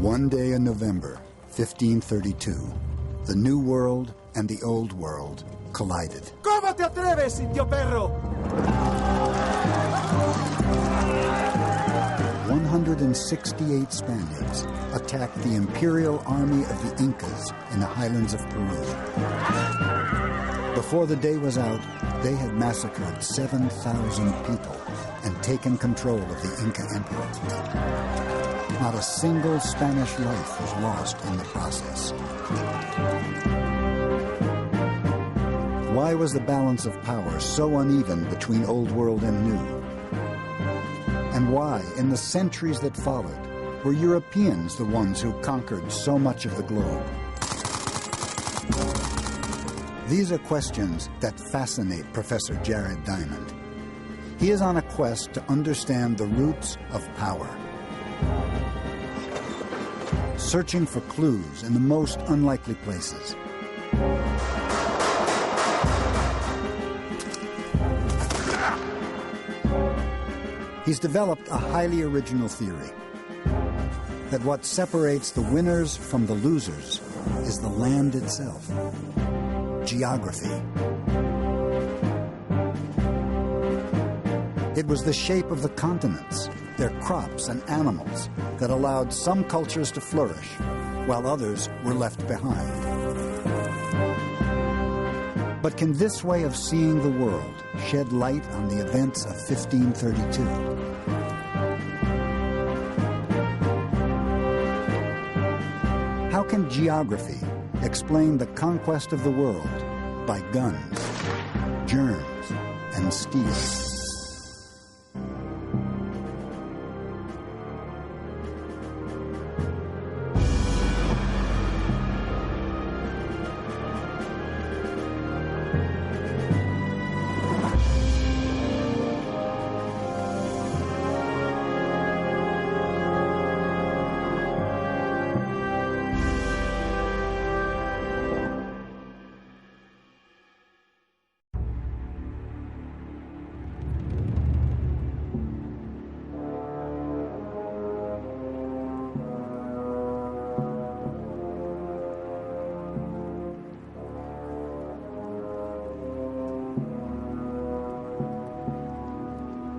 One day in November, 1532, the New World and the Old World collided. ¿Cómo te atreves, indio perro? 168 Spaniards attacked the imperial army of the Incas in the highlands of Peru. Before the day was out, they had massacred 7,000 people and taken control of the Inca Empire. Not a single Spanish life was lost in the process. Why was the balance of power so uneven between Old World and New? And why, in the centuries that followed, were Europeans the ones who conquered so much of the globe? These are questions that fascinate Professor Jared Diamond. He is on a quest to understand the roots of power, searching for clues in the most unlikely places. He's developed a highly original theory that what separates the winners from the losers is the land itself, geography. It was the shape of the continents, their crops and animals, that allowed some cultures to flourish, while others were left behind. But can this way of seeing the world shed light on the events of 1532? How can geography explain the conquest of the world by guns, germs, and steel?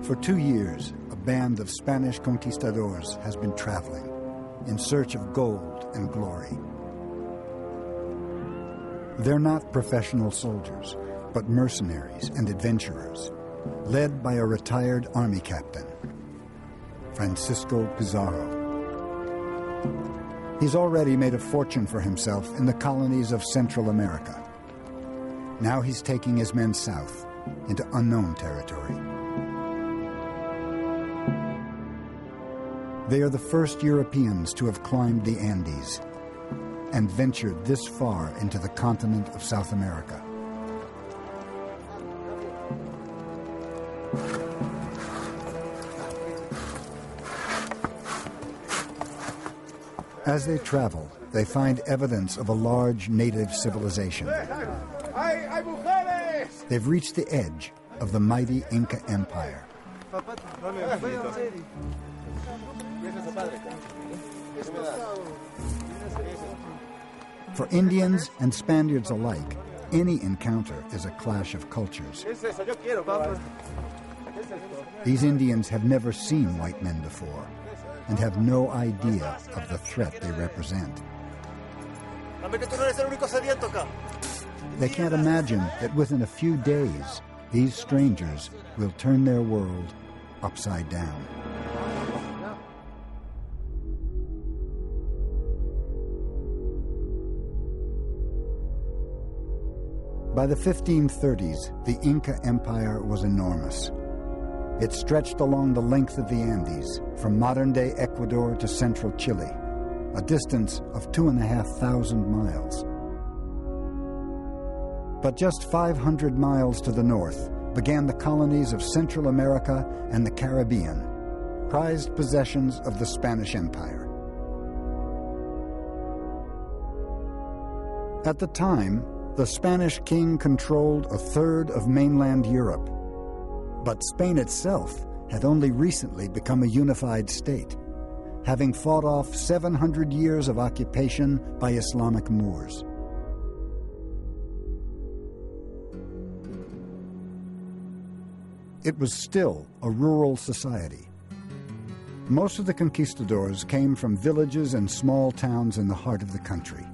For 2 years, a band of Spanish conquistadors has been traveling in search of gold and glory. They're not professional soldiers, but mercenaries and adventurers, led by a retired army captain, Francisco Pizarro. He's already made a fortune for himself in the colonies of Central America. Now he's taking his men south into unknown territory. They are the first Europeans to have climbed the Andes and ventured this far into the continent of South America. As they travel, they find evidence of a large native civilization. They've reached the edge of the mighty Inca Empire. For Indians and Spaniards alike, any encounter is a clash of cultures. These Indians have never seen white men before and have no idea of the threat they represent. They can't imagine that within a few days, these strangers will turn their world upside down. By the 1530s, the Inca Empire was enormous. It stretched along the length of the Andes, from modern-day Ecuador to central Chile, a distance of 2,500 miles. But just 500 miles to the north began the colonies of Central America and the Caribbean, prized possessions of the Spanish Empire. At the time, the Spanish king controlled a third of mainland Europe, but Spain itself had only recently become a unified state. having fought off 700 years of occupation by Islamic Moors. It was still a rural society. Most of the conquistadors came from villages and small towns in the heart of the country.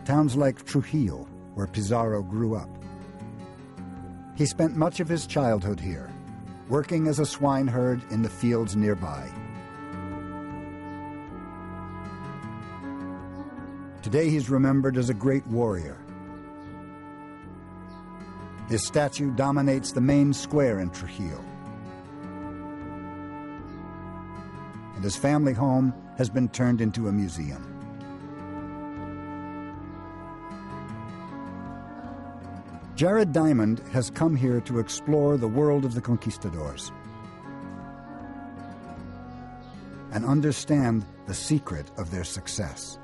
Towns like Trujillo, where Pizarro grew up. He spent much of his childhood here, working as a swineherd in the fields nearby. Today he's remembered as a great warrior. His statue dominates the main square in Trujillo. And his family home has been turned into a museum. Jared Diamond has come here to explore the world of the conquistadors and understand the secret of their success.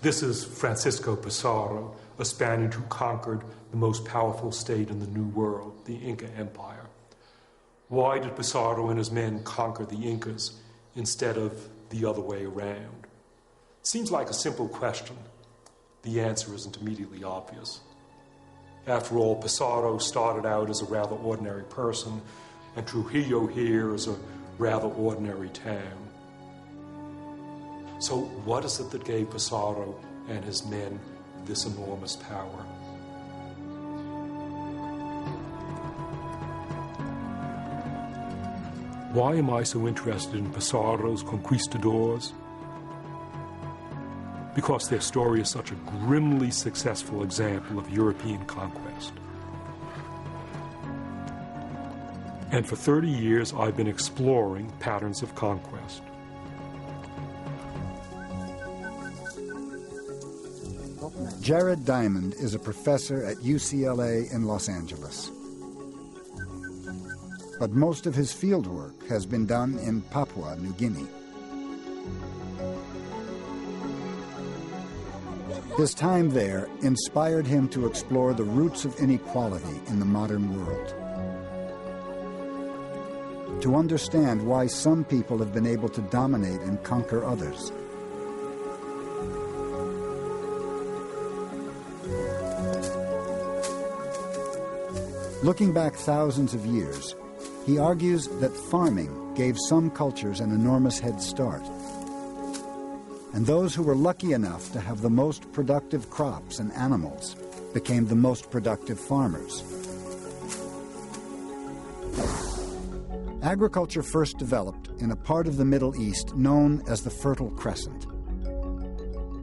This is Francisco Pizarro, a Spaniard who conquered the most powerful state in the New World, the Inca Empire. Why did Pizarro and his men conquer the Incas instead of the other way around? Seems like a simple question. The answer isn't immediately obvious. After all, Pizarro started out as a rather ordinary person, and Trujillo here is a rather ordinary town. So what is it that gave Pizarro and his men this enormous power? Why am I so interested in Pizarro's conquistadors? Because their story is such a grimly successful example of European conquest. And for 30 years, I've been exploring patterns of conquest. Jared Diamond is a professor at UCLA in Los Angeles. But most of his fieldwork has been done in Papua New Guinea. His time there inspired him to explore the roots of inequality in the modern world, to understand why some people have been able to dominate and conquer others. Looking back thousands of years, he argues that farming gave some cultures an enormous head start. And those who were lucky enough to have the most productive crops and animals became the most productive farmers. Agriculture first developed in a part of the Middle East known as the Fertile Crescent.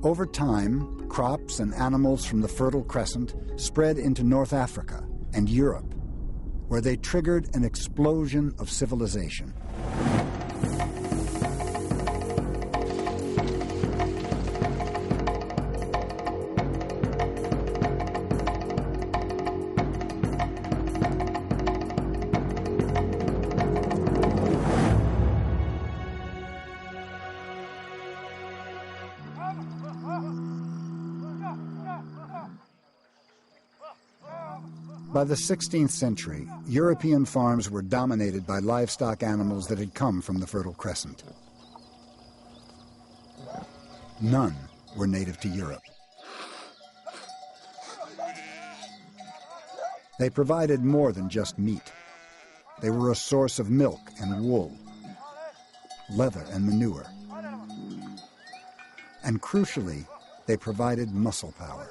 Over time, crops and animals from the Fertile Crescent spread into North Africa and Europe, where they triggered an explosion of civilization. By the 16th century, European farms were dominated by livestock animals that had come from the Fertile Crescent. None were native to Europe. They provided more than just meat. They were a source of milk and wool, leather and manure. And crucially, they provided muscle power.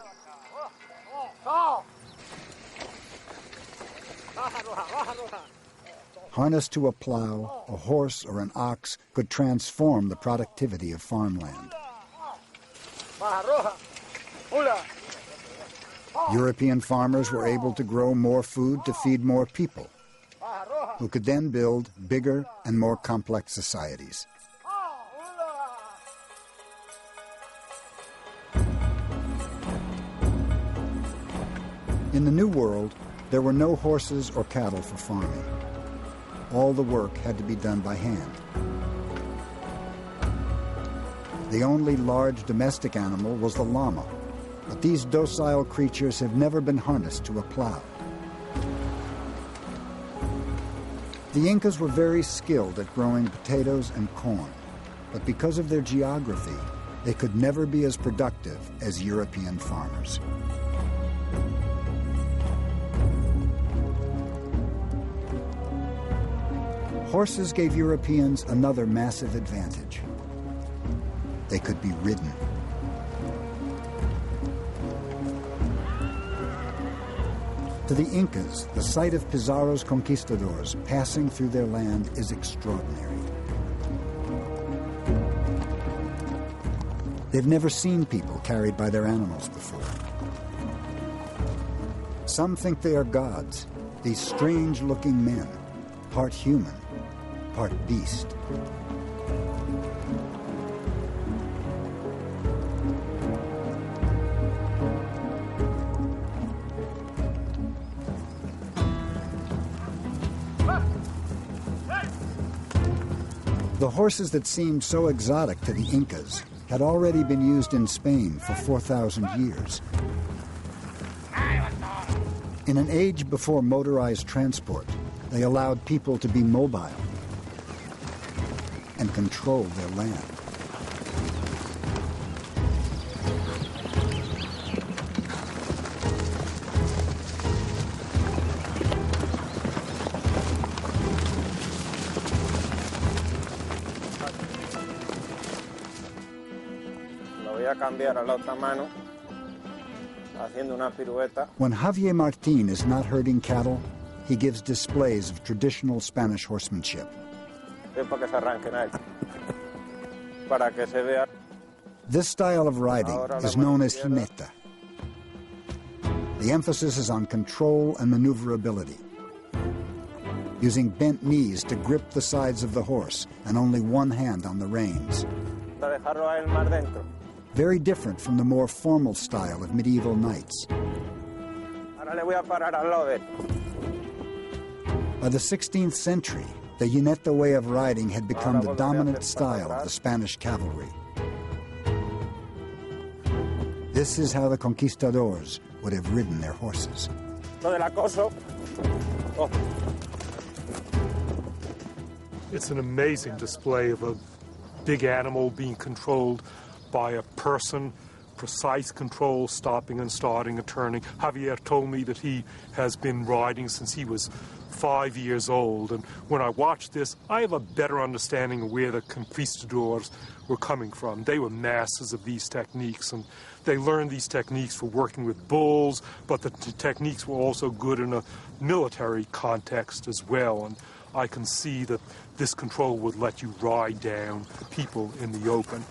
Harnessed to a plow, a horse or an ox could transform the productivity of farmland. European farmers were able to grow more food to feed more people, who could then build bigger and more complex societies. In the New World, there were no horses or cattle for farming. All the work had to be done by hand. The only large domestic animal was the llama, but these docile creatures have never been harnessed to a plow. The Incas were very skilled at growing potatoes and corn, but because of their geography, they could never be as productive as European farmers. Horses gave Europeans another massive advantage. They could be ridden. To the Incas, the sight of Pizarro's conquistadors passing through their land is extraordinary. They've never seen people carried by their animals before. Some think they are gods, these strange-looking men, part human, part beast. The horses that seemed so exotic to the Incas had already been used in Spain for 4,000 years. In an age before motorized transport, they allowed people to be mobile and control their land. When Javier Martín is not herding cattle, he gives displays of traditional Spanish horsemanship. This style of riding is known as jineta. The emphasis is on control and maneuverability, using bent knees to grip the sides of the horse and only one hand on the reins. Very different from the more formal style of medieval knights. By the 16th century, the jineta way of riding had become the dominant style of the Spanish cavalry. This is how the conquistadors would have ridden their horses. It's an amazing display of a big animal being controlled by a person, precise control, stopping and starting and turning. Javier told me that he has been riding since he was 5 years old, and when I watched this, I have a better understanding of where the conquistadors were coming from. They were masters of these techniques, and they learned these techniques for working with bulls, but the techniques were also good in a military context as well, and I can see that this control would let you ride down people in the open.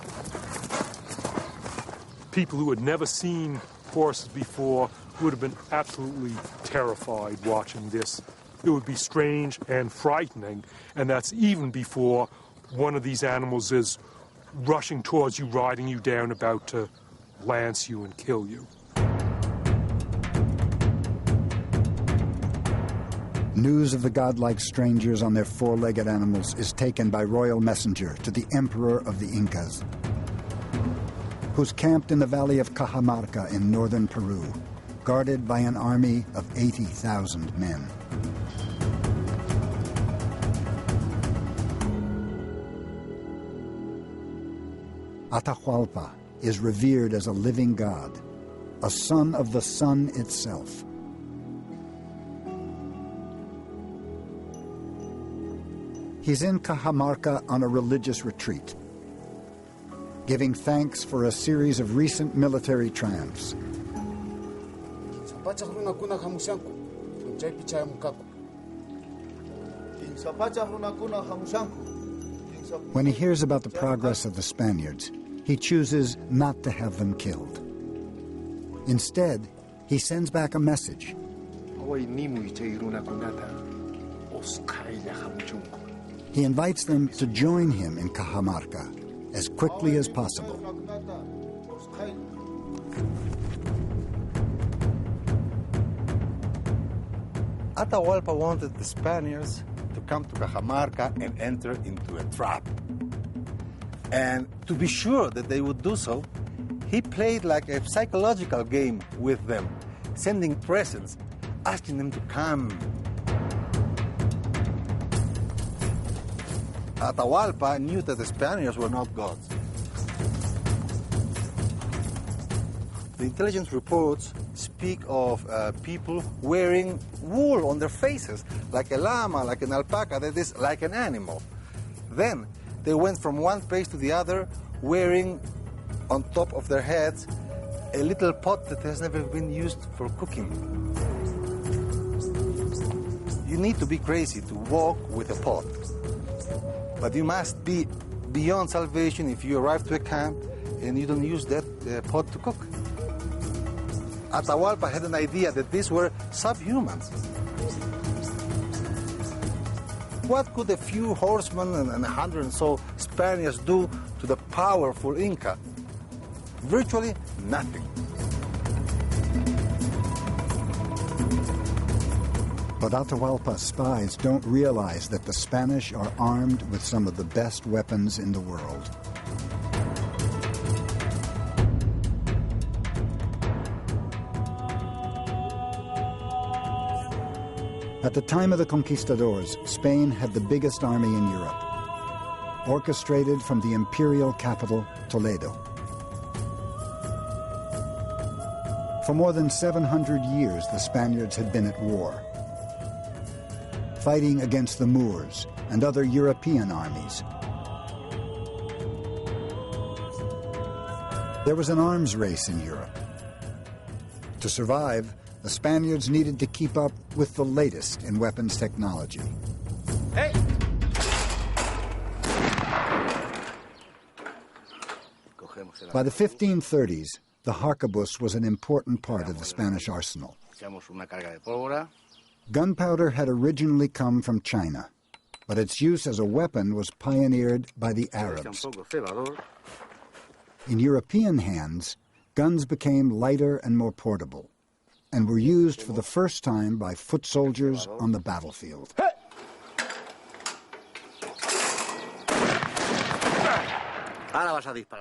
People who had never seen horses before would have been absolutely terrified watching this. It would be strange and frightening, and that's even before one of these animals is rushing towards you, riding you down, about to lance you and kill you. News of the godlike strangers on their four-legged animals is taken by royal messenger to the emperor of the Incas, who's camped in the valley of Cajamarca in northern Peru, guarded by an army of 80,000 men. Atahualpa is revered as a living god, a son of the sun itself. He's in Cajamarca on a religious retreat, giving thanks for a series of recent military triumphs. When he hears about the progress of the Spaniards, he chooses not to have them killed. Instead, he sends back a message. He invites them to join him in Cajamarca as quickly as possible. Atahualpa wanted the Spaniards to come to Cajamarca and enter into a trap. And to be sure that they would do so, he played like a psychological game with them, sending presents, asking them to come. Atahualpa knew that the Spaniards were not gods. The intelligence reports speak of people wearing wool on their faces, like a llama, like an alpaca, that is, like an animal. Then they went from one place to the other wearing on top of their heads a little pot that has never been used for cooking. You need to be crazy to walk with a pot. But you must be beyond salvation if you arrive to a camp and you don't use that pot to cook. Atahualpa had an idea that these were subhumans. What could a few horsemen and 100 and so Spaniards do to the powerful Inca? Virtually nothing. But Atahualpa's spies don't realize that the Spanish are armed with some of the best weapons in the world. At the time of the conquistadors, Spain had the biggest army in Europe, orchestrated from the imperial capital, Toledo. For more than 700 years, the Spaniards had been at war, fighting against the Moors and other European armies. There was an arms race in Europe. To survive, the Spaniards needed to keep up with the latest in weapons technology. Hey! By the 1530s, the harquebus was an important part of the Spanish arsenal. Gunpowder had originally come from China, but its use as a weapon was pioneered by the Arabs. In European hands, guns became lighter and more portable, and were used for the first time by foot soldiers on the battlefield.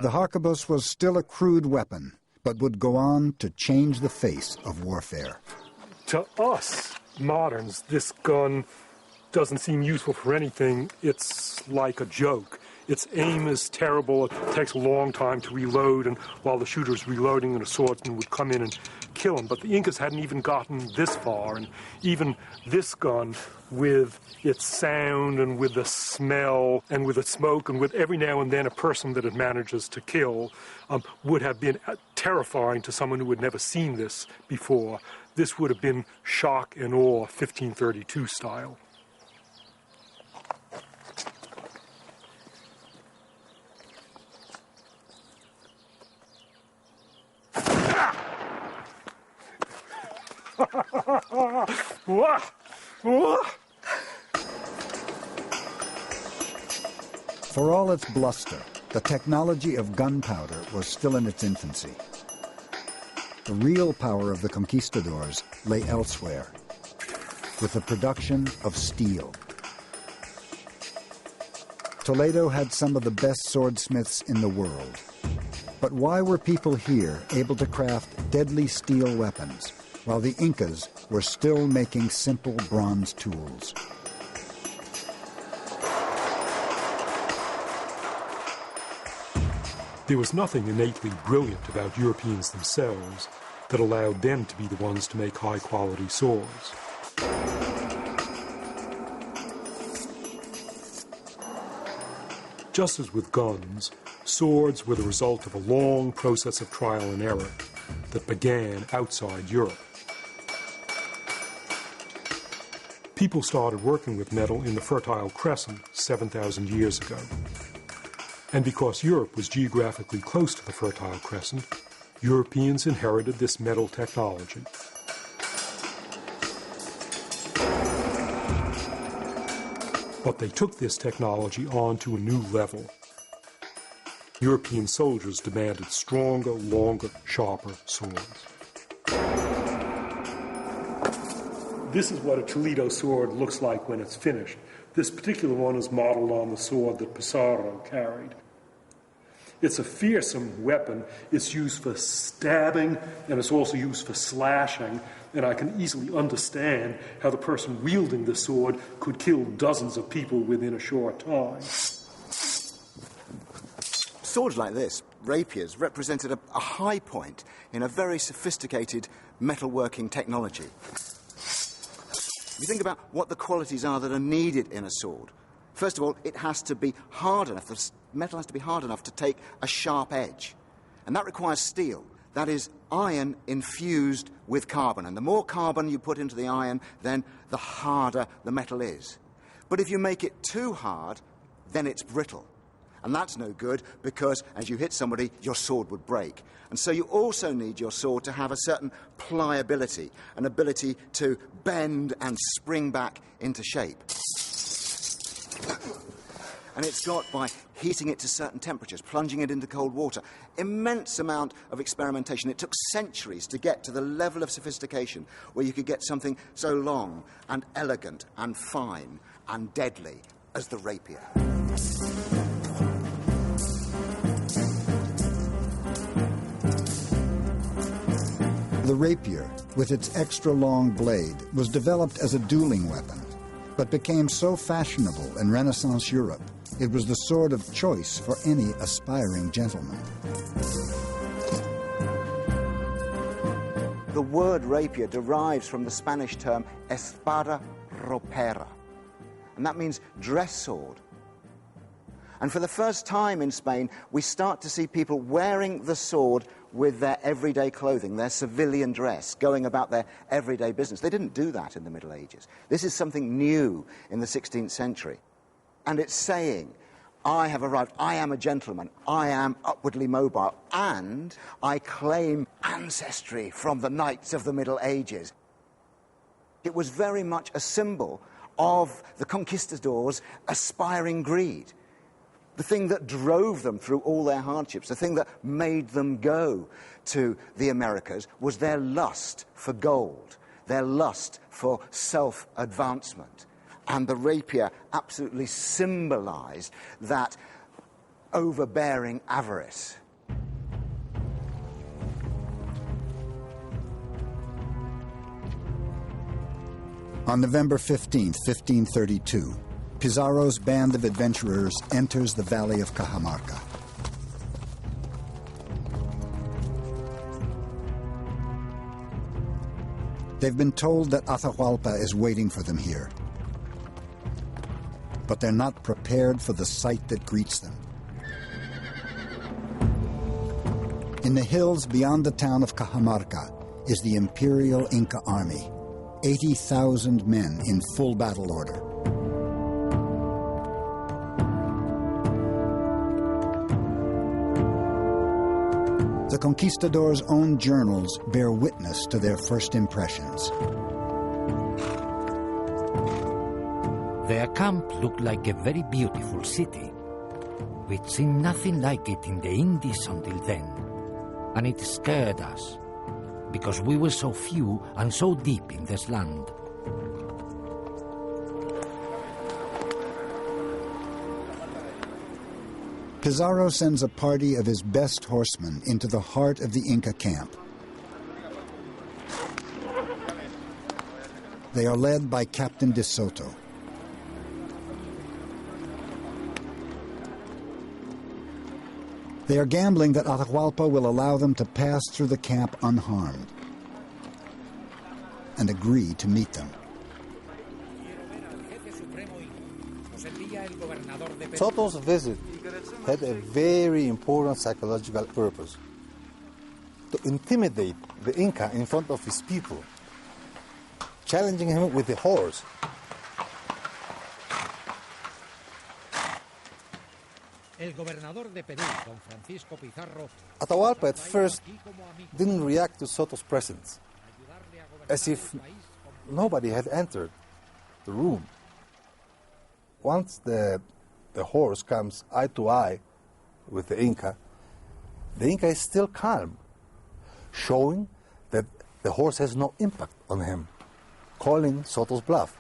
The harquebus was still a crude weapon, but would go on to change the face of warfare. To us, moderns, this gun doesn't seem useful for anything. It's like a joke. Its aim is terrible. It takes a long time to reload, and while the shooter's reloading, and a swordsman would come in and kill him. But the Incas hadn't even gotten this far, and even this gun, with its sound and with the smell and with the smoke and with every now and then a person that it manages to kill, would have been terrifying to someone who had never seen this before. This would have been shock and awe, 1532 style. For all its bluster, the technology of gunpowder was still in its infancy. The real power of the conquistadors lay elsewhere, with the production of steel. Toledo had some of the best swordsmiths in the world. But why were people here able to craft deadly steel weapons, while the Incas were still making simple bronze tools? There was nothing innately brilliant about Europeans themselves that allowed them to be the ones to make high-quality swords. Just as with guns, swords were the result of a long process of trial and error that began outside Europe. People started working with metal in the Fertile Crescent 7,000 years ago. And because Europe was geographically close to the Fertile Crescent, Europeans inherited this metal technology. But they took this technology on to a new level. European soldiers demanded stronger, longer, sharper swords. This is what a Toledo sword looks like when it's finished. This particular one is modeled on the sword that Pizarro carried. It's a fearsome weapon. It's used for stabbing, and it's also used for slashing. And I can easily understand how the person wielding the sword could kill dozens of people within a short time. Swords like this, rapiers, represented a high point in a very sophisticated metalworking technology. You think about what the qualities are that are needed in a sword. First of all, it has to be hard enough, the metal has to be hard enough to take a sharp edge. And that requires steel. That is iron infused with carbon. And the more carbon you put into the iron, then the harder the metal is. But if you make it too hard, then it's brittle. And that's no good because as you hit somebody, your sword would break. And so you also need your sword to have a certain pliability, an ability to bend and spring back into shape. And it's got, by heating it to certain temperatures, plunging it into cold water, immense amount of experimentation. It took centuries to get to the level of sophistication where you could get something so long and elegant and fine and deadly as the rapier. The rapier, with its extra-long blade, was developed as a dueling weapon, but became so fashionable in Renaissance Europe, it was the sword of choice for any aspiring gentleman. The word rapier derives from the Spanish term espada ropera, and that means dress sword. And for the first time in Spain, we start to see people wearing the sword with their everyday clothing, their civilian dress, going about their everyday business. They didn't do that in the Middle Ages. This is something new in the 16th century. And it's saying, I have arrived, I am a gentleman, I am upwardly mobile, and I claim ancestry from the knights of the Middle Ages. It was very much a symbol of the conquistadors' aspiring greed. The thing that drove them through all their hardships, the thing that made them go to the Americas was their lust for gold, their lust for self-advancement. And the rapier absolutely symbolized that overbearing avarice. On November 15th, 1532, Pizarro's band of adventurers enters the valley of Cajamarca. They've been told that Atahualpa is waiting for them here, but they're not prepared for the sight that greets them. In the hills beyond the town of Cajamarca is the Imperial Inca army, 80,000 men in full battle order. The conquistadors' own journals bear witness to their first impressions. Their camp looked like a very beautiful city. We'd seen nothing like it in the Indies until then, and it scared us, because we were so few and so deep in this land. Pizarro sends a party of his best horsemen into the heart of the Inca camp. They are led by Captain de Soto. They are gambling that Atahualpa will allow them to pass through the camp unharmed, and agree to meet them. Soto's visit had a very important psychological purpose: to intimidate the Inca in front of his people, challenging him with the horse. Atahualpa at first didn't react to Soto's presence, as if nobody had entered the room. Once the horse comes eye to eye with the Inca is still calm, showing that the horse has no impact on him, calling Soto's bluff.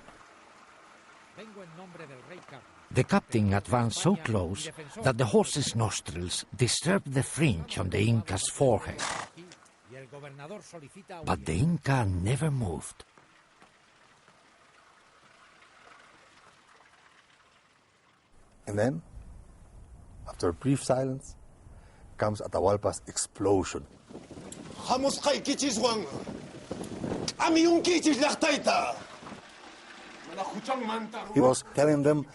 The captain advanced so close that the horse's nostrils disturbed the fringe on the Inca's forehead. But the Inca never moved. And then, after a brief silence, comes Atahualpa's explosion. He was telling them,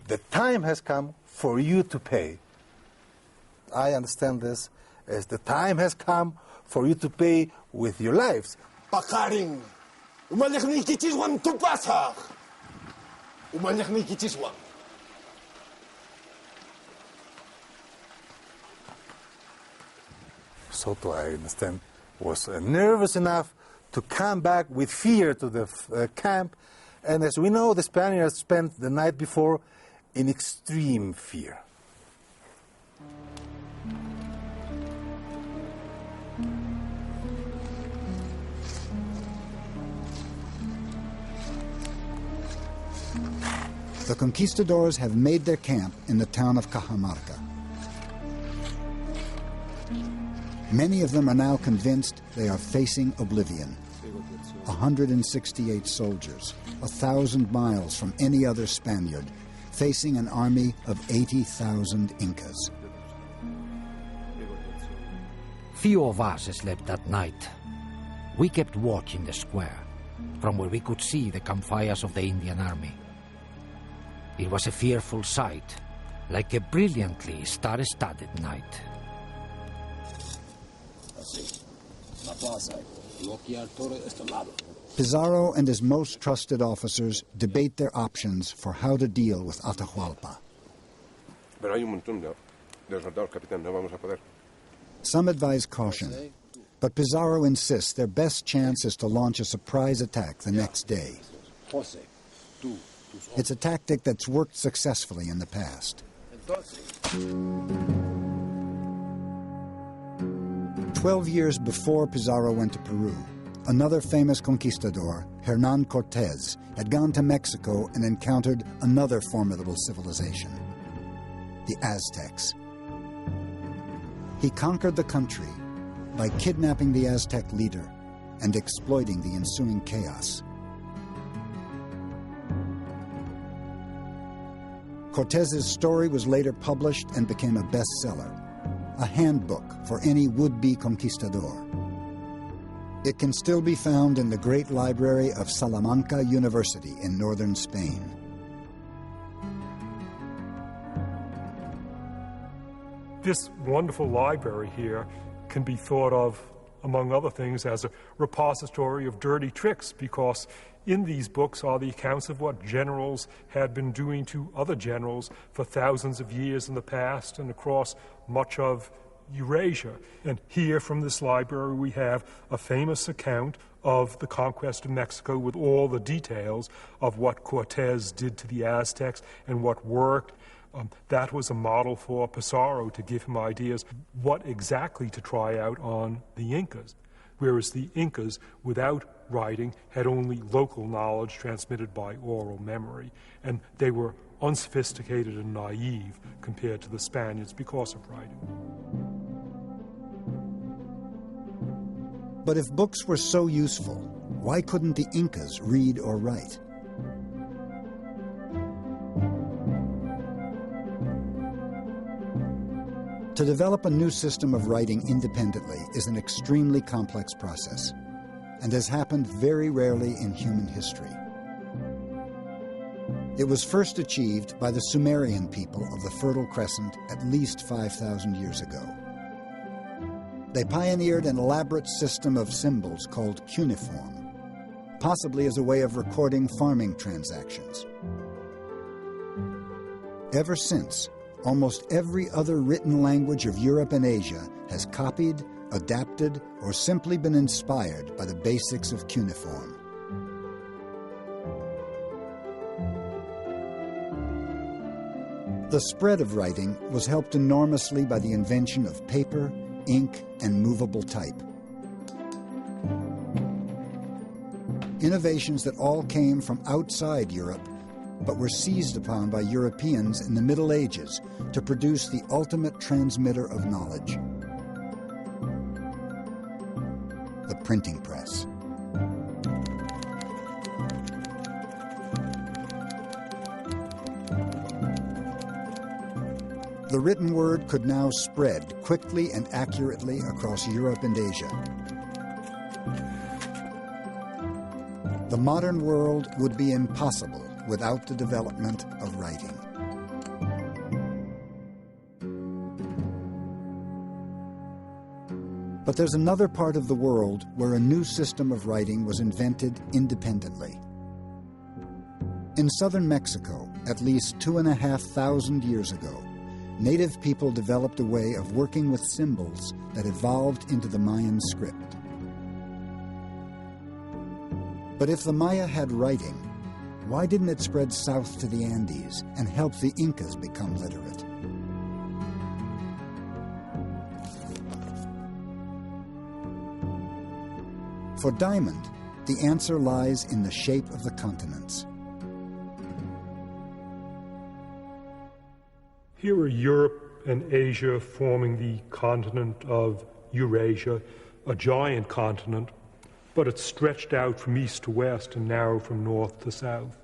the time has come for you to pay. I understand this as the time has come for you to pay with your lives. Soto, I understand, was nervous enough to come back with fear to the camp. And as we know, the Spaniards spent the night before in extreme fear. The conquistadors have made their camp in the town of Cajamarca. Many of them are now convinced they are facing oblivion. 168 soldiers, 1,000 miles from any other Spaniard, facing an army of 80,000 Incas. Few of us slept that night. We kept watch in the square, from where we could see the campfires of the Indian army. It was a fearful sight, like a brilliantly star-studded night. Pizarro and his most trusted officers debate their options for how to deal with Atahualpa. Some advise caution, but Pizarro insists their best chance is to launch a surprise attack the next day. It's a tactic that's worked successfully in the past. 12 years before Pizarro went to Peru, another famous conquistador, Hernán Cortés, had gone to Mexico and encountered another formidable civilization, the Aztecs. He conquered the country by kidnapping the Aztec leader and exploiting the ensuing chaos. Cortés's story was later published and became a bestseller, a handbook for any would-be conquistador. It can still be found in the great library of Salamanca University in northern Spain. This wonderful library here can be thought of, among other things, as a repository of dirty tricks, because in these books are the accounts of what generals had been doing to other generals for thousands of years in the past and across much of Eurasia. And here from this library we have a famous account of the conquest of Mexico with all the details of what Cortés did to the Aztecs and what worked. That was a model for Pizarro to give him ideas what exactly to try out on the Incas, whereas the Incas, without writing, had only local knowledge transmitted by oral memory, and they were unsophisticated and naive compared to the Spaniards because of writing. But if books were so useful, why couldn't the Incas read or write? To develop a new system of writing independently is an extremely complex process, and has happened very rarely in human history. It was first achieved by the Sumerian people of the Fertile Crescent at least 5,000 years ago. They pioneered an elaborate system of symbols called cuneiform, possibly as a way of recording farming transactions. Ever since, almost every other written language of Europe and Asia has copied, adapted, or simply been inspired by the basics of cuneiform. The spread of writing was helped enormously by the invention of paper, ink, and movable type. Innovations that all came from outside Europe but were seized upon by Europeans in the Middle Ages to produce the ultimate transmitter of knowledge, the printing press. The written word could now spread quickly and accurately across Europe and Asia. The modern world would be impossible without the development of writing. But there's another part of the world where a new system of writing was invented independently. In southern Mexico, at least 2,500 years ago, native people developed a way of working with symbols that evolved into the Mayan script. But if the Maya had writing, why didn't it spread south to the Andes and help the Incas become literate? For Diamond, the answer lies in the shape of the continents. Here are Europe and Asia forming the continent of Eurasia, a giant continent, but it's stretched out from east to west and narrow from north to south.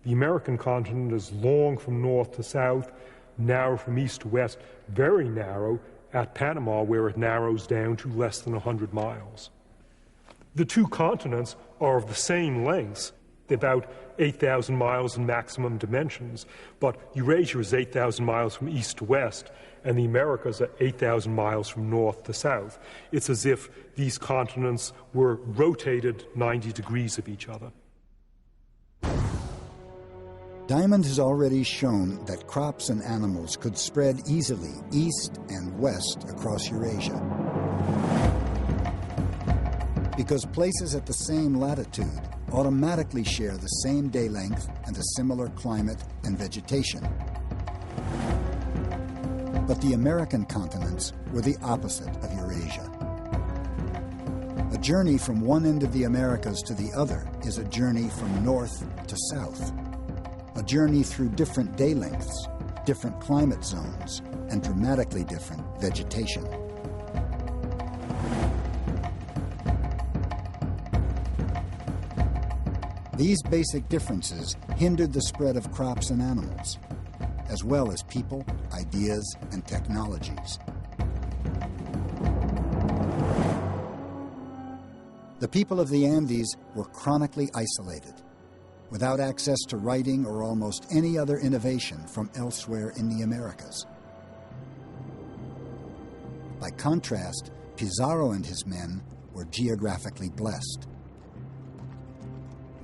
The American continent is long from north to south, narrow from east to west, very narrow at Panama, where it narrows down to less than 100 miles. The two continents are of the same lengths, about 8,000 miles in maximum dimensions, but Eurasia is 8,000 miles from east to west, and the Americas are 8,000 miles from north to south. It's as if these continents were rotated 90 degrees of each other. Diamond has already shown that crops and animals could spread easily east and west across Eurasia. Because places at the same latitude automatically share the same day length and a similar climate and vegetation. But the American continents were the opposite of Eurasia. A journey from one end of the Americas to the other is a journey from north to south. A journey through different day lengths, different climate zones, and dramatically different vegetation. These basic differences hindered the spread of crops and animals, as well as people, ideas, and technologies. The people of the Andes were chronically isolated, without access to writing or almost any other innovation from elsewhere in the Americas. By contrast, Pizarro and his men were geographically blessed.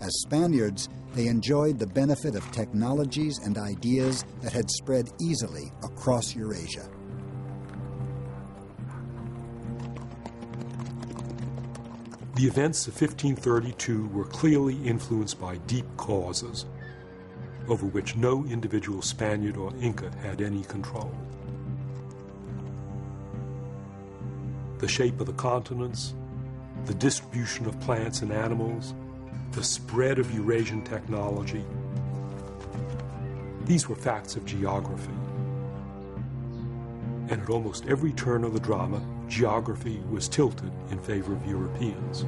As Spaniards, they enjoyed the benefit of technologies and ideas that had spread easily across Eurasia. The events of 1532 were clearly influenced by deep causes, over which no individual Spaniard or Inca had any control. The shape of the continents, the distribution of plants and animals, the spread of Eurasian technology. These were facts of geography. And at almost every turn of the drama, geography was tilted in favor of Europeans.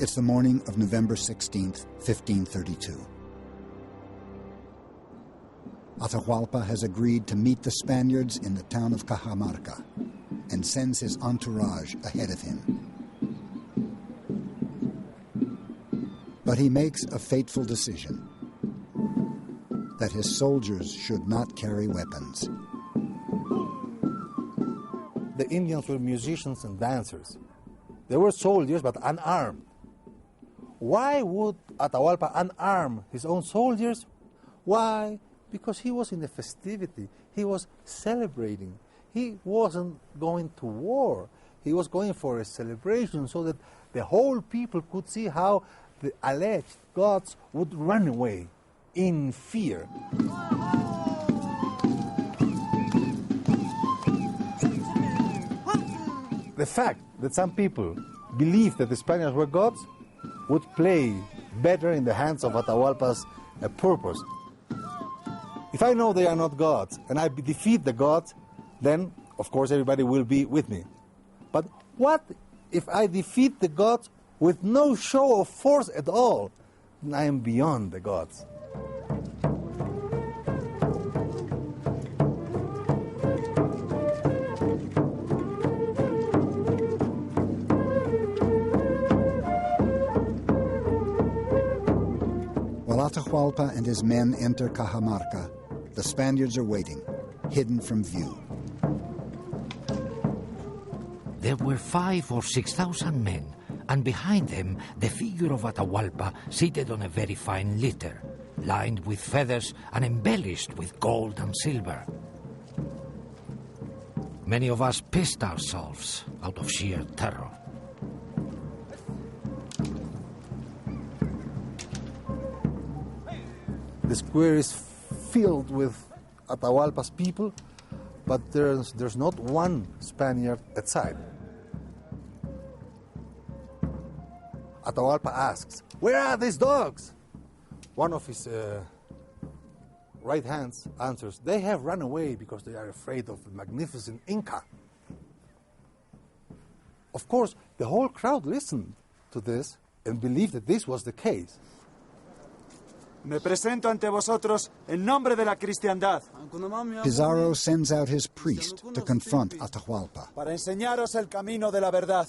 It's the morning of November 16th, 1532. Atahualpa has agreed to meet the Spaniards in the town of Cajamarca and sends his entourage ahead of him. But he makes a fateful decision, that his soldiers should not carry weapons. The Indians were musicians and dancers. They were soldiers, but unarmed. Why would Atahualpa unarm his own soldiers? Why? Because he was in a festivity. He was celebrating. He wasn't going to war. He was going for a celebration so that the whole people could see how the alleged gods would run away in fear. The fact that some people believed that the Spaniards were gods would play better in the hands of Atahualpa's purpose. If I know they are not gods and I defeat the gods, then, of course, everybody will be with me. But what if I defeat the gods with no show of force at all? Then I am beyond the gods. While Atahualpa and his men enter Cajamarca, the Spaniards are waiting, hidden from view. There were 5,000 or 6,000 men, and behind them the figure of Atahualpa seated on a very fine litter, lined with feathers and embellished with gold and silver. Many of us pissed ourselves out of sheer terror. The square is filled with Atahualpa's people, but there's not one Spaniard outside. Atahualpa asks, "Where are these dogs?" One of his right hands answers, "They have run away because they are afraid of the magnificent Inca." Of course, the whole crowd listened to this and believed that this was the case. Me presento ante vosotros en nombre de la cristiandad. Pizarro sends out his priest to confront Atahualpa. Para enseñaros el camino de la verdad.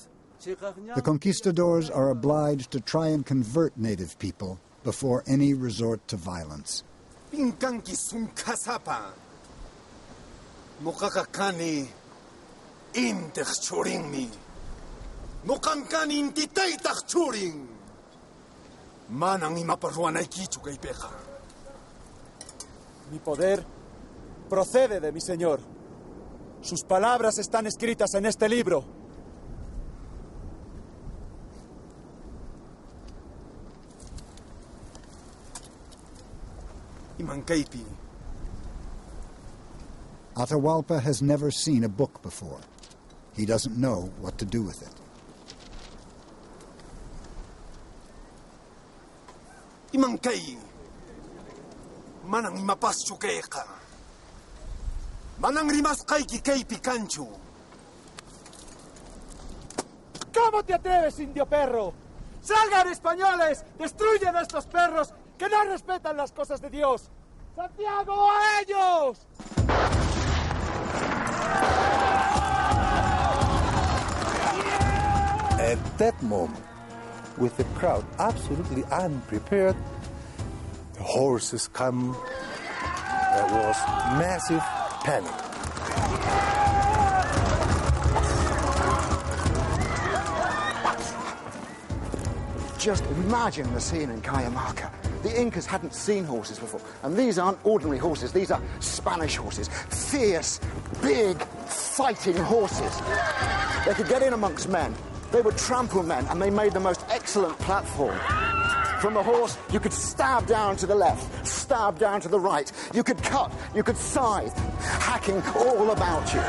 The conquistadors are obliged to try and convert native people before any resort to violence. Pinkanki sunkasapa. Mokakakani intech churingmi. Mokankani intitaitach churing. Manang imaparuanay kichu kay peja. Mi poder procede de mi Señor. Sus palabras están escritas en este libro. Imankaipi. Atahualpa has never seen a book before. He doesn't know what to do with it. Imankay. Manang imapaschu kayka. Manang rimas kayki kay picanchu. ¿Cómo te atreves, indio perro? ¡Salgan, españoles! ¡Destruyen a estos perros que no respetan las cosas de Dios! ¡Santiago, a ellos! At that moment, with the crowd absolutely unprepared, the horses come. There was massive panic. Just imagine the scene in Cajamarca. The Incas hadn't seen horses before, and these aren't ordinary horses, these are Spanish horses. Fierce, big, fighting horses. They could get in amongst men, they would trample men, and they made the most excellent platform. From the horse, you could stab down to the left, stab down to the right. You could cut, you could scythe, hacking all about you.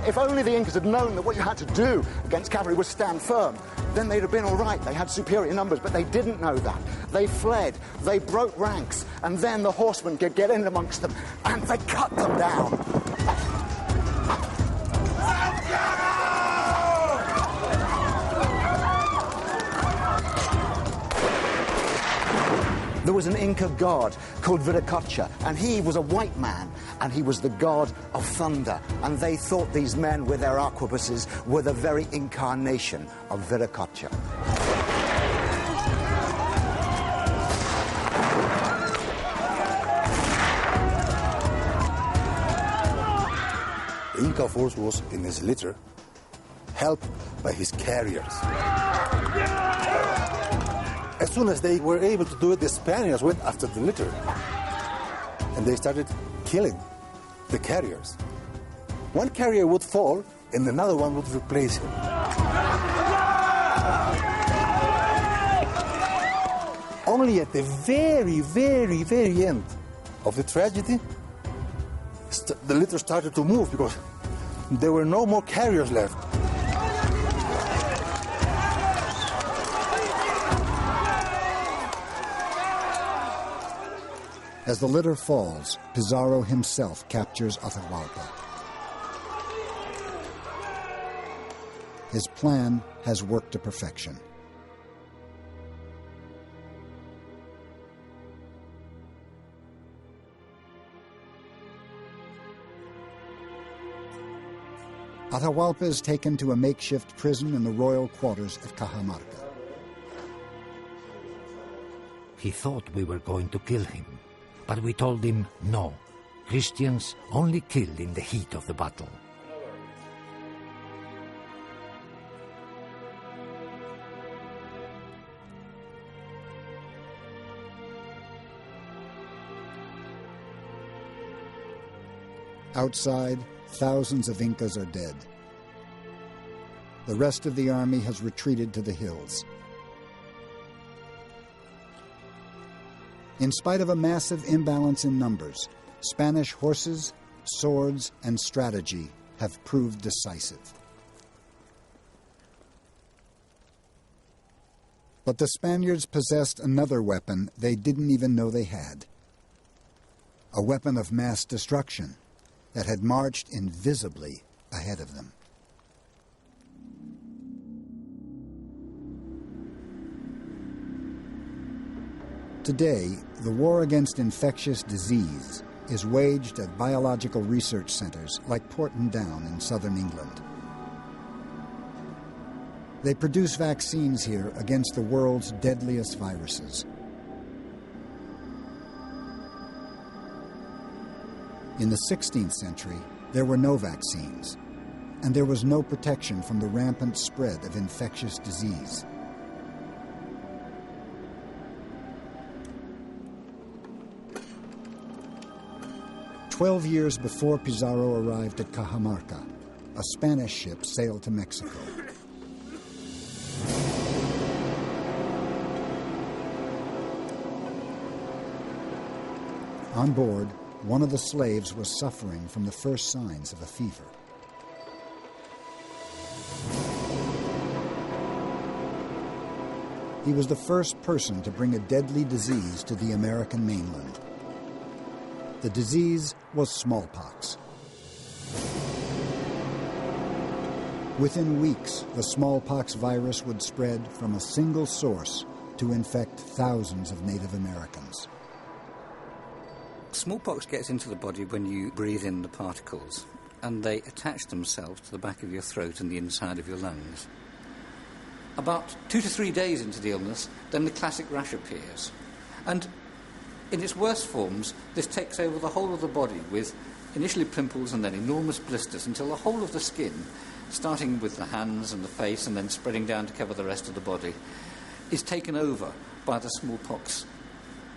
If only the Incas had known that what you had to do against cavalry was stand firm, then they'd have been all right. They had superior numbers, but they didn't know that. They fled, they broke ranks, and then the horsemen could get in amongst them, and they cut them down. There was an Inca god called Viracocha, and he was a white man, and he was the god of thunder. And they thought these men with their arquebuses were the very incarnation of Viracocha. The Inca force was in his litter, helped by his carriers. As soon as they were able to do it, the Spaniards went after the litter. And they started killing the carriers. One carrier would fall, and another one would replace him. Only at the very, very, very end of the tragedy, the litter started to move because there were no more carriers left. As the litter falls, Pizarro himself captures Atahualpa. His plan has worked to perfection. Atahualpa is taken to a makeshift prison in the royal quarters at Cajamarca. He thought we were going to kill him, but we told him no. Christians only killed in the heat of the battle. Outside, thousands of Incas are dead. The rest of the army has retreated to the hills. In spite of a massive imbalance in numbers, Spanish horses, swords, and strategy have proved decisive. But the Spaniards possessed another weapon they didn't even know they had. A weapon of mass destruction that had marched invisibly ahead of them. Today, the war against infectious disease is waged at biological research centers like Porton Down in southern England. They produce vaccines here against the world's deadliest viruses. In the 16th century, there were no vaccines, and there was no protection from the rampant spread of infectious disease. "12 years before Pizarro arrived at Cajamarca, a Spanish ship sailed to Mexico. On board, one of the slaves was suffering from the first signs of a fever. He was the first person to bring a deadly disease to the American mainland. The disease was smallpox. Within weeks, the smallpox virus would spread from a single source to infect thousands of Native Americans. Smallpox gets into the body when you breathe in the particles, and they attach themselves to the back of your throat and the inside of your lungs. About 2 to 3 days into the illness, then the classic rash appears. And in its worst forms, this takes over the whole of the body with initially pimples and then enormous blisters until the whole of the skin, starting with the hands and the face and then spreading down to cover the rest of the body, is taken over by the smallpox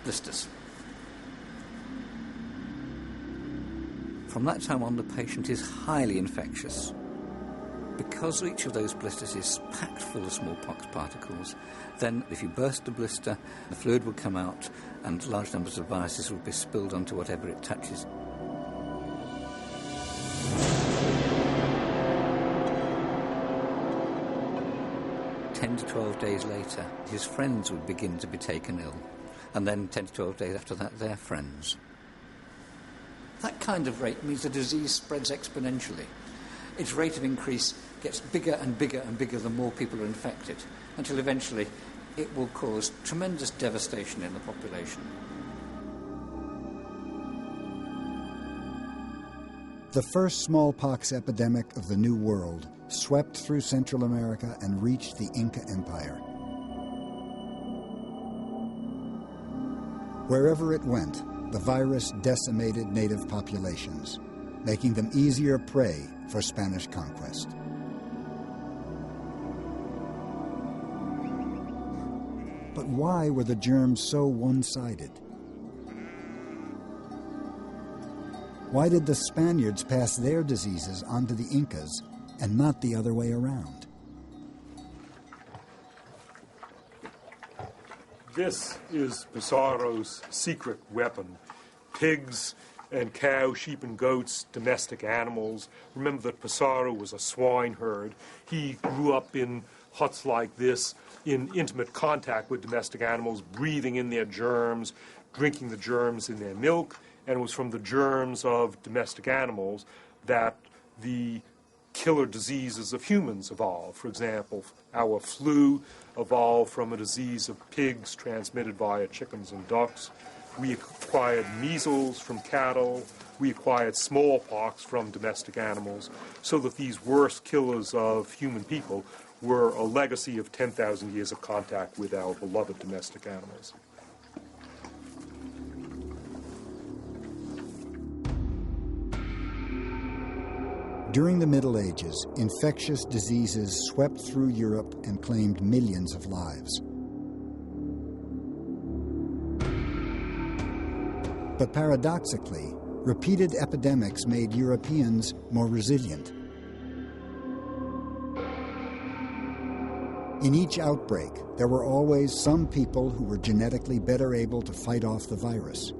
blisters. From that time on, the patient is highly infectious. Because each of those blisters is packed full of smallpox particles, then if you burst the blister, the fluid will come out and large numbers of viruses will be spilled onto whatever it touches. "10 to 12 days later, his friends would begin to be taken ill, and then 10 to 12 days after that, their friends. That kind of rate means the disease spreads exponentially. Its rate of increase gets bigger and bigger and bigger the more people are infected, until eventually it will cause tremendous devastation in the population. The first smallpox epidemic of the New World swept through Central America and reached the Inca Empire. Wherever it went, the virus decimated native populations, making them easier prey for Spanish conquest. But why were the germs so one-sided? Why did the Spaniards pass their diseases onto the Incas and not the other way around? This is Pizarro's secret weapon. Pigs and cows, sheep and goats, domestic animals. Remember that Pizarro was a swineherd. He grew up in huts like this, in intimate contact with domestic animals, breathing in their germs, drinking the germs in their milk, and it was from the germs of domestic animals that the killer diseases of humans evolved. For example, our flu evolved from a disease of pigs transmitted via chickens and ducks. We acquired measles from cattle. We acquired smallpox from domestic animals, so that these worst killers of human people were a legacy of 10,000 years of contact with our beloved domestic animals. During the Middle Ages, infectious diseases swept through Europe and claimed millions of lives. But paradoxically, repeated epidemics made Europeans more resilient. In each outbreak, there were always some people who were genetically better able to fight off the virus.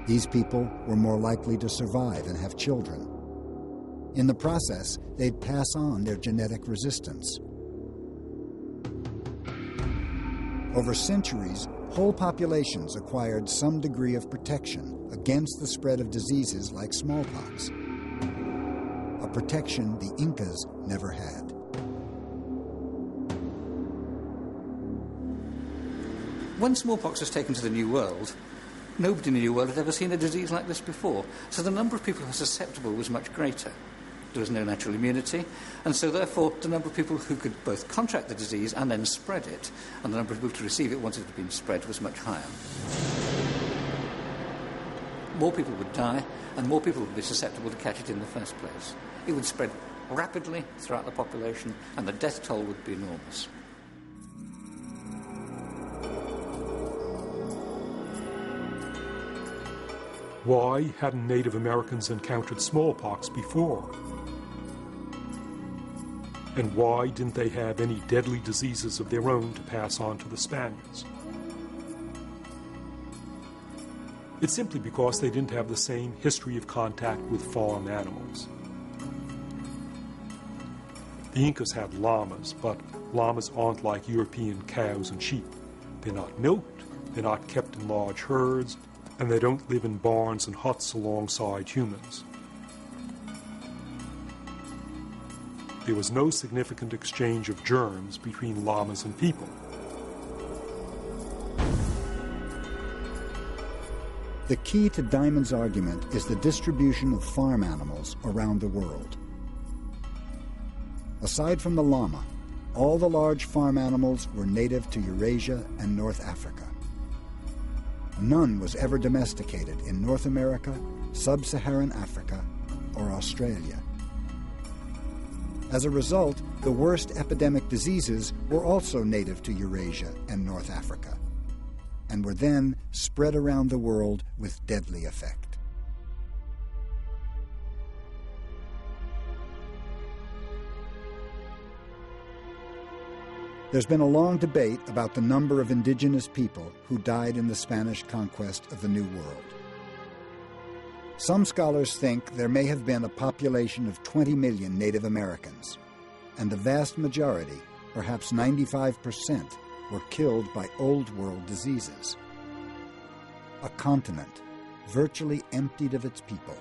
These people were more likely to survive and have children. In the process, they'd pass on their genetic resistance. Over centuries, whole populations acquired some degree of protection against the spread of diseases like smallpox, a protection the Incas never had. When smallpox was taken to the New World, nobody in the New World had ever seen a disease like this before, so the number of people who were susceptible was much greater. There was no natural immunity, and so therefore the number of people who could both contract the disease and then spread it, and the number of people to receive it once it had been spread, was much higher. More people would die, and more people would be susceptible to catch it in the first place. It would spread rapidly throughout the population, and the death toll would be enormous. Why hadn't Native Americans encountered smallpox before? And why didn't they have any deadly diseases of their own to pass on to the Spaniards? It's simply because they didn't have the same history of contact with farm animals. The Incas had llamas, but llamas aren't like European cows and sheep. They're not milked, they're not kept in large herds, and they don't live in barns and huts alongside humans. There was no significant exchange of germs between llamas and people. The key to Diamond's argument is the distribution of farm animals around the world. Aside from the llama, all the large farm animals were native to Eurasia and North Africa. None was ever domesticated in North America, Sub-Saharan Africa, or Australia. As a result, the worst epidemic diseases were also native to Eurasia and North Africa, and were then spread around the world with deadly effect. There's been a long debate about the number of indigenous people who died in the Spanish conquest of the New World. Some scholars think there may have been a population of 20 million Native Americans, and the vast majority, perhaps 95%, were killed by Old World diseases. A continent virtually emptied of its people.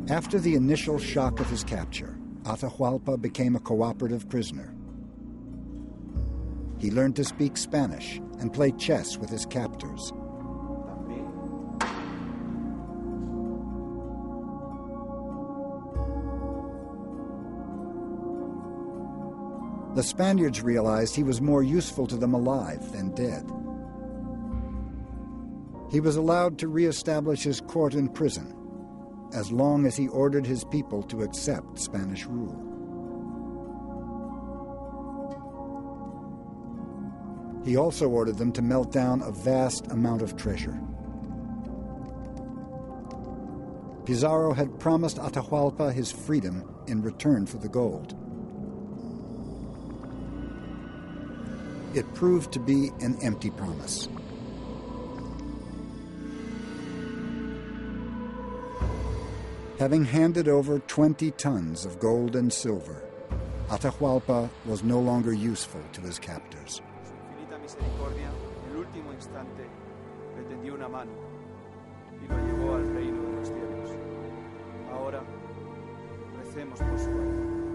After the initial shock of his capture, Atahualpa became a cooperative prisoner. He learned to speak Spanish and play chess with his captors. The Spaniards realized he was more useful to them alive than dead. He was allowed to reestablish his court and prison, as long as he ordered his people to accept Spanish rule. He also ordered them to melt down a vast amount of treasure. Pizarro had promised Atahualpa his freedom in return for the gold. It proved to be an empty promise. Having handed over 20 tons of gold and silver, Atahualpa was no longer useful to his captors.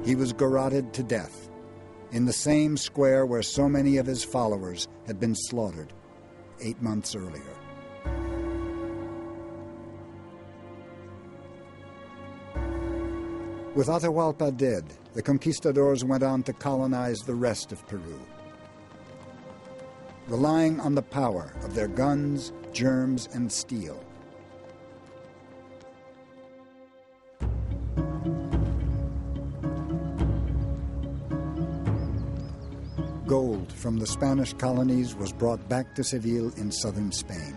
He was garroted to death in the same square where so many of his followers had been slaughtered 8 months earlier. With Atahualpa dead, the conquistadors went on to colonize the rest of Peru, relying on the power of their guns, germs, and steel. Gold from the Spanish colonies was brought back to Seville in southern Spain.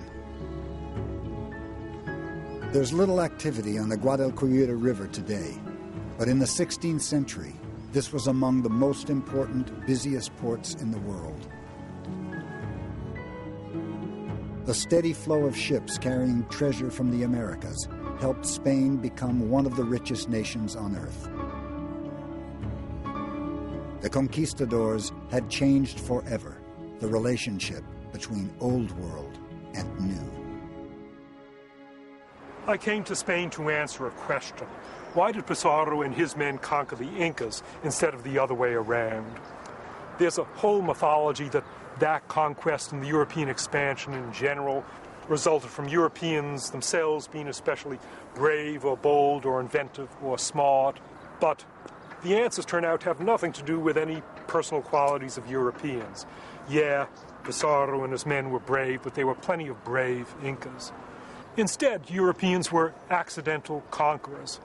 There's little activity on the Guadalquivir River today, but in the 16th century, this was among the most important, busiest ports in the world. The steady flow of ships carrying treasure from the Americas helped Spain become one of the richest nations on earth. The conquistadors had changed forever the relationship between Old World and New. I came to Spain to answer a question. Why did Pizarro and his men conquer the Incas instead of the other way around? There's a whole mythology that conquest and the European expansion in general resulted from Europeans themselves being especially brave or bold or inventive or smart. But the answers turn out to have nothing to do with any personal qualities of Europeans. Yeah, Pizarro and his men were brave, but there were plenty of brave Incas. Instead, Europeans were accidental conquerors.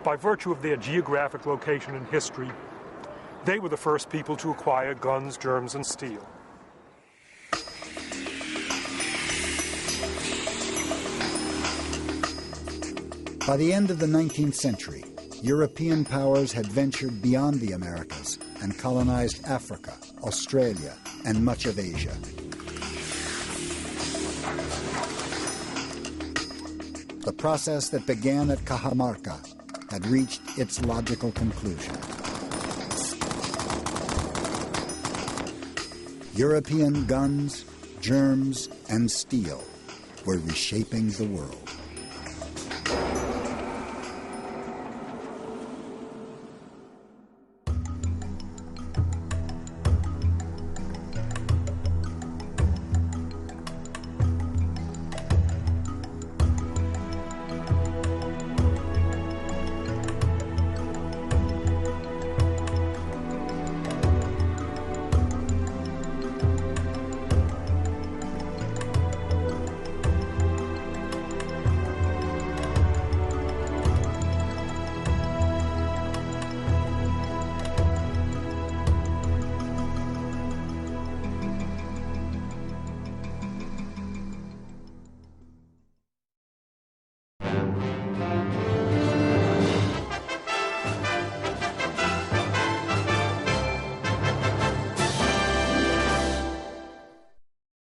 By virtue of their geographic location in history, they were the first people to acquire guns, germs, and steel. By the end of the 19th century, European powers had ventured beyond the Americas and colonized Africa, Australia, and much of Asia. The process that began at Cajamarca had reached its logical conclusion. European guns, germs, and steel were reshaping the world.